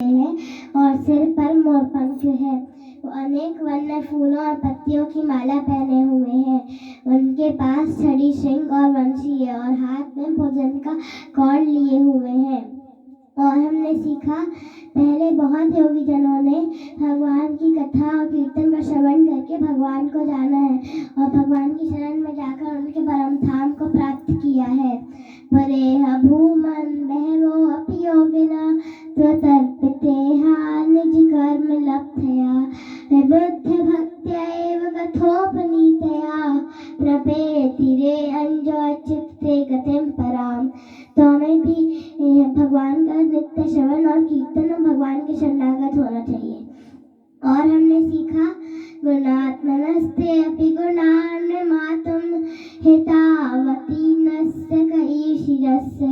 हैं और सिर पर मोरपंख है। वो अनेक वर्ण फूलों और पत्तियों की माला पहने हुए हैं। उनके पास छड़ी, श्रृंग और वंशी है और हाथ में भोजन का कौड़ लिए हुए हैं। और हमने सीखा, पहले बहुत योगी जनों ने भगवान की कथा और कीर्तन का श्रवण करके भगवान को जाना है और भगवान की शरण में जाकर उनके परम धाम को प्राप्त किया है। परेह भूमन बहवो अपि योगिना त्वतर्पितेहा निज कर्म लब्धया बुद्ध भक्त्यैव कथोपनीतया प्रपेति रे अंजो चित्ते गतिम पराम। तो हमें भी भगवान का नित्य श्रवण और कीर्तन और भगवान के शरणागत होना चाहिए। और हमने सीखा, गुणात्मनस्ते अपि गुणान्मातुम हितावती नस्य कैशिरस्य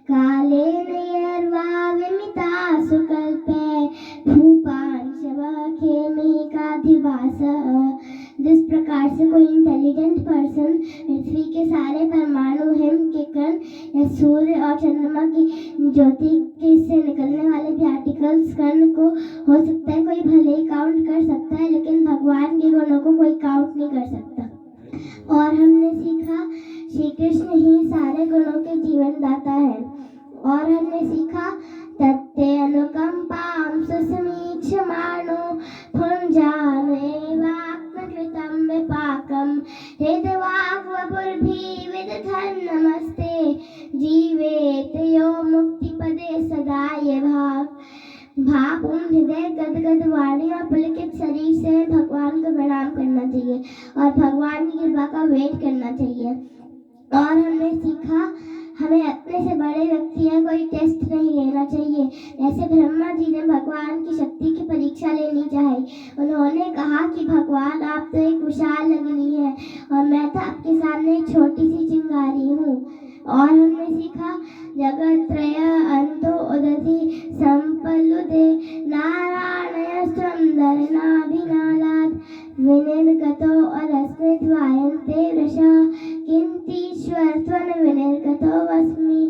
कालेन यर्वा विमिता सुकल्पे भूपांशवः खेमिकाधिवासः। जिस प्रकार से कोई इंटेलिजेंट पर्सन पृथ्वी के सारे परमाणु, हिम के कण या सूर्य और चंद्रमा की ज्योति से निकलने वाले पार्टिकल्स कण को हो सकता है कोई भले ही काउंट कर सकता है, लेकिन भगवान के गुणों को कोई काउंट नहीं कर सकता। और हमने सीखा, श्री कृष्ण ही सारे गुणों के जीवन दाता है। और हमने सीखा, तत्ते अनुकंपां सुसमीक्षमाणो भुञ्जानेवात्मकृतं विपाकं हृदवाक्वपुर्भिः विदधन् नमस्ते जीवेत यो मुक्तिपदे सदा ये भावपूर्ण हृदय, गदगद वाणी और पुलकित शरीर से भगवान को प्रणाम करना चाहिए और भगवान की कृपा का वेट करना चाहिए। और हमने सीखा, हमें अपने से बड़े व्यक्ति या कोई टेस्ट नहीं लेना चाहिए। जैसे ब्रह्मा जी ने भगवान की शक्ति की परीक्षा लेनी चाहिए। उन्होंने कहा कि भगवान, आप तो एक विशाल अग्नि है और मैं तो आपके सामने एक छोटी सी चिंगारी हूँ। और हमने सीखा, जगत त्रय अंतो उदधि संपल्लुदे नारायणस्त्वं दरनाभिनालात् विनिर्गतो अलस्मित् वायन्ते वृषा किंतीश्वर त्वं विनिर्गतो वस्मि।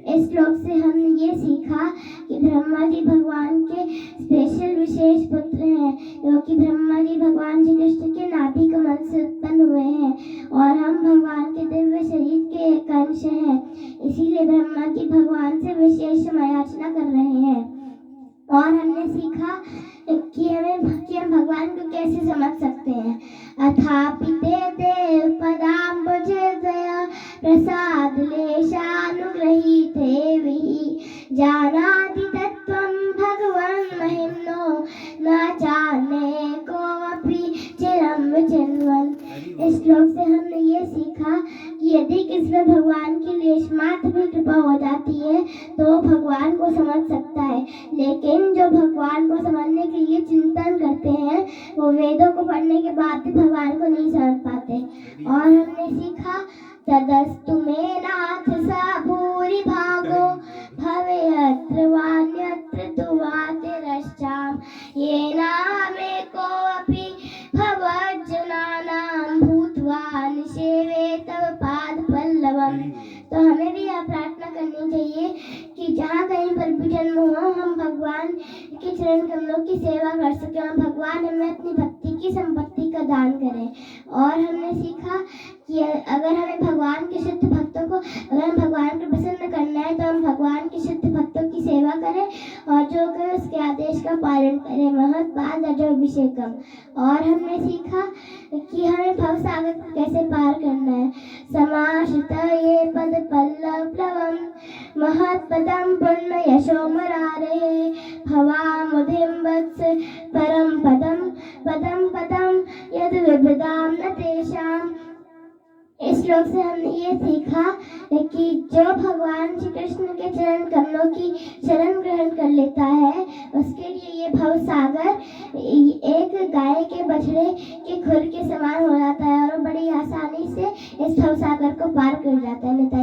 इस श्लोक से हमने ये सीखा कि ब्रह्मा जी भगवान के स्पेशल विशेष पुत्र हैं, क्योंकि ब्रह्मा जी भगवान श्री कृष्ण के नाभि कमल से उत्पन्न हुए हैं और हम भगवान के दिव्य शरीर के एक अंश हैं। इसीलिए ब्रह्मा जी भगवान से विशेष याचना कर रहे हैं। और हमने सीखा कि हम भगवान को कैसे समझ सकते हैं। अथापि ते देव पदाम्बुजदया प्रसाद लेशानुग्रहीते विहि जानाति तत्त्वं भगवन् महिम्नो न चान्ये कोऽपि चिरं विचिन्वन्। इस श्लोक से हमने ये सीखा कि यदि किसी भगवान की लेश मात्र भी कृपा हो जाती है तो भगवान को समझ सकता है, लेकिन जो भगवान को समझने के लिए चिंतन करते हैं वो वेदों को पढ़ने के बाद भी भगवान को नहीं समझ पाते। और हमने सीखा, तदस्तु मे नाथ स भूरि भागो भवेयत्र वान्यत्र तु वातिरश्चाम येनामेको अपि भवज्जनानां भूत्वा निषेवे तव पाद पल्लवम। तो हमें भी यह प्रार्थना करनी चाहिए कि जहाँ कहीं पर भी जन्म हो हम भगवान के चरण कमलों की सेवा कर सकें और भगवान हमें अपनी भक्ति की संपत्ति का दान करें। और हमने सीखा कि अगर हमें भगवान के शुद्ध भक्तों को, अगर हम भगवान को प्रसन्न करना है तो हम भगवान के शुद्ध भक्तों की सेवा करें और जो करें उसके आदेश का पालन करें। महत्पाद अजोभिषेकम। और हमने सीखा कि हमें भवसागर को कैसे पार करना है। समाश्रित ये पद पल्लव प्लवम महत्पदम पुण्य यशो मुरारे भवामुधिम वत्स परम पदम पदम पदम यद विभदाम न तेषाम। इस श्लोक से हमने ये सीखा कि जो भगवान श्री कृष्ण के चरण कमलों की शरण ग्रहण कर लेता है उसके लिए ये भव सागर एक गाय के बछड़े के खुर के समान हो जाता है और बड़ी आसानी से इस भव सागर को पार कर जाता है।